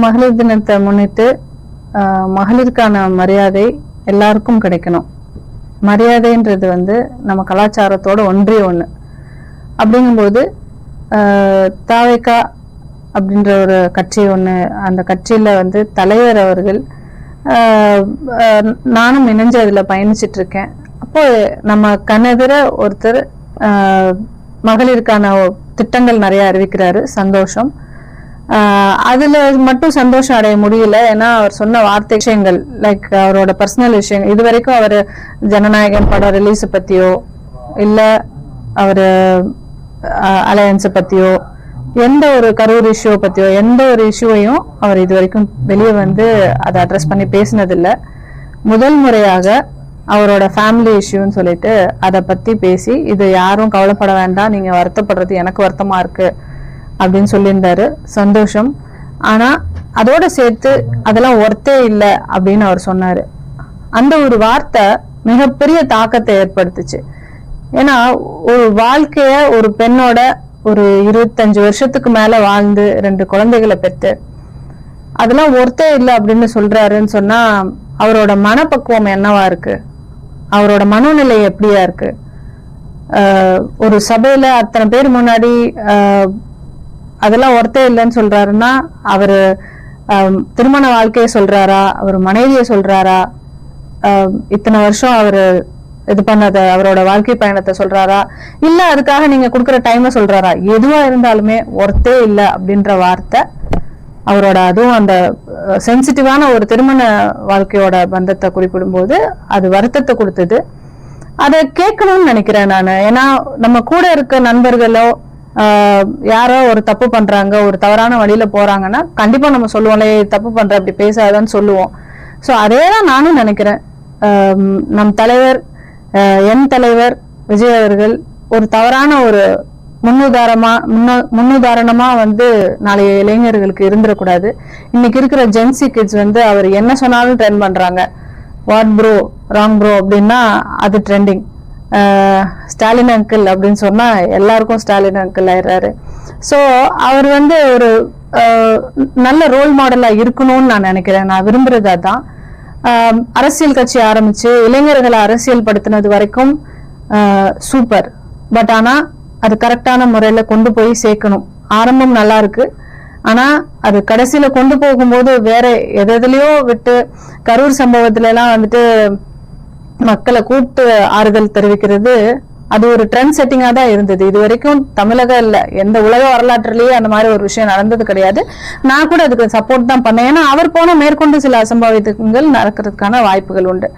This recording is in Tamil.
மகளிர் தினத்தை முன்னிட்டு மகளிருக்கான மரியாதை எல்லாருக்கும் கிடைக்கணும். மரியாதைன்றது நம்ம கலாச்சாரத்தோட ஒன்றிய ஒன்று. அப்படிங்கும்போது தாவேகா அப்படின்ற ஒரு கட்சி ஒன்று, அந்த கட்சியில் தலைவர் அவர்கள், நானும் இணைஞ்சு அதில் பயணிச்சிட்டு இருக்கேன். அப்போ நம்ம கண்ணெதிர ஒருத்தர் மகளிருக்கான திட்டங்கள் நிறைய அறிவிக்கிறாரு. சந்தோஷம். அதுல மட்டும் சந்தோஷம் அடைய முடியல. ஏன்னா அவர் சொன்ன வார்த்தை விஷயங்கள், லைக் அவரோட பர்சனல் விஷயங்கள், இது வரைக்கும் அவர் ஜனநாயகன் படம் ரிலீஸ் பத்தியோ இல்ல அவரு அலையன்ஸை பத்தியோ எந்த ஒரு கரூர் இஷ்யூ பத்தியோ எந்த ஒரு இஷ்யூவையும் அவர் இது வரைக்கும் வெளியே அதை அட்ரஸ் பண்ணி பேசினதில்லை. முதல் முறையாக அவரோட ஃபேமிலி இஷ்யூன்னு சொல்லிட்டு அதை பத்தி பேசி, இது யாரும் கவலைப்பட வேண்டாம், நீங்க வருத்தப்படுறது எனக்கு வருத்தமா இருக்கு அப்படின்னு சொல்லியிருந்தாரு. சந்தோஷம். ஆனா அதோட சேர்த்து அதெல்லாம் ஒர்த்தே இல்லை அப்படின்னு அவர் சொன்னாரு. அந்த ஒரு வார்த்தை மிகப்பெரிய தாக்கத்தை ஏற்படுத்துச்சு. ஏன்னா ஒரு வாழ்க்கைய ஒரு பெண்ணோட ஒரு 25 வருஷத்துக்கு மேல வாழ்ந்து 2 குழந்தைகளை பெற்று அதெல்லாம் ஒர்த்தே இல்லை அப்படின்னு சொல்றாருன்னு சொன்னா அவரோட மனப்பக்குவம் என்னவா இருக்கு, அவரோட மனநிலை எப்படியா இருக்கு? ஒரு சபையில அத்தனை பேர் முன்னாடி அதெல்லாம் ஒர்த்தே இல்லைன்னு சொல்றாருன்னா அவரு திருமண வாழ்க்கையை சொல்றாரா, அவர் மனைவியை சொல்றாரா, இத்தனை வருஷம் அவரு இது பண்ணத அவரோட வாழ்க்கை பயணத்தை சொல்றாரா, இல்ல அதுக்காக நீங்க கொடுக்குற டைமை சொல்றாரா? எதுவா இருந்தாலுமே ஒர்த்தே இல்லை அப்படின்ற வார்த்தை அவரோட, அதுவும் அந்த சென்சிட்டிவான ஒரு திருமண வாழ்க்கையோட பந்தத்தை குறிப்பிடும் போது அது வருத்தத்தை கொடுத்தது. அதை கேட்கணும்னு நினைக்கிறேன் நான். ஏன்னா நம்ம கூட இருக்க நண்பர்களோ யாரோ ஒரு தப்பு பண்றாங்க, ஒரு தவறான வழியில போறாங்கன்னா கண்டிப்பா நம்ம சொல்லுவோம்ல, தப்பு பண்ற அப்படி பேசாதான்னு சொல்லுவோம். ஸோ அதேதான் நானும் நினைக்கிறேன். நம் தலைவர், என் தலைவர் விஜய் அவர்கள் ஒரு தவறான ஒரு முன்னுதாரணமா நாளைய இளைஞர்களுக்கு இருந்துடக்கூடாது. இன்னைக்கு இருக்கிற ஜென்சி கிட்ஸ் அவர் என்ன சொன்னாலும் ட்ரெண்ட் பண்றாங்க. வாட் ப்ரோ, ராங் ப்ரோ அப்படின்னா அது ட்ரெண்டிங். ஸ்டாலின் அங்கிள் அப்படின்னு சொன்னா எல்லாருக்கும் ஸ்டாலின் அங்கிள் ஆயிடுறாரு. ஸோ அவர் ஒரு நல்ல ரோல் மாடலா இருக்கணும்னு நான் நினைக்கிறேன். நான் விரும்புறது அதான். அரசியல் கட்சி ஆரம்பிச்சு இளைஞர்களை அரசியல் படுத்தினது வரைக்கும் சூப்பர். பட் ஆனா அது கரெக்டான முறையில கொண்டு போய் சேர்க்கணும். ஆரம்பம் நல்லா இருக்கு, ஆனா அது கடைசியில கொண்டு போகும்போது வேற எதுலயோ விட்டு, கரூர் சம்பவத்துல எல்லாம் மக்களை கூப்பிட்டு ஆறுதல் தெரிவிக்கிறது அது ஒரு ட்ரெண்ட் செட்டிங்கா தான் இருந்தது. இது வரைக்கும் தமிழக இல்ல, எந்த உலக வரலாற்றுலயே அந்த மாதிரி ஒரு விஷயம் நடந்தது கிடையாது. நான் கூட அதுக்கு சப்போர்ட் தான் பண்ணேன். ஏன்னா அவர் போன மேற்கொண்டு சில அசம்பாவிதங்கள் நடக்கிறதுக்கான வாய்ப்புகள் உண்டு.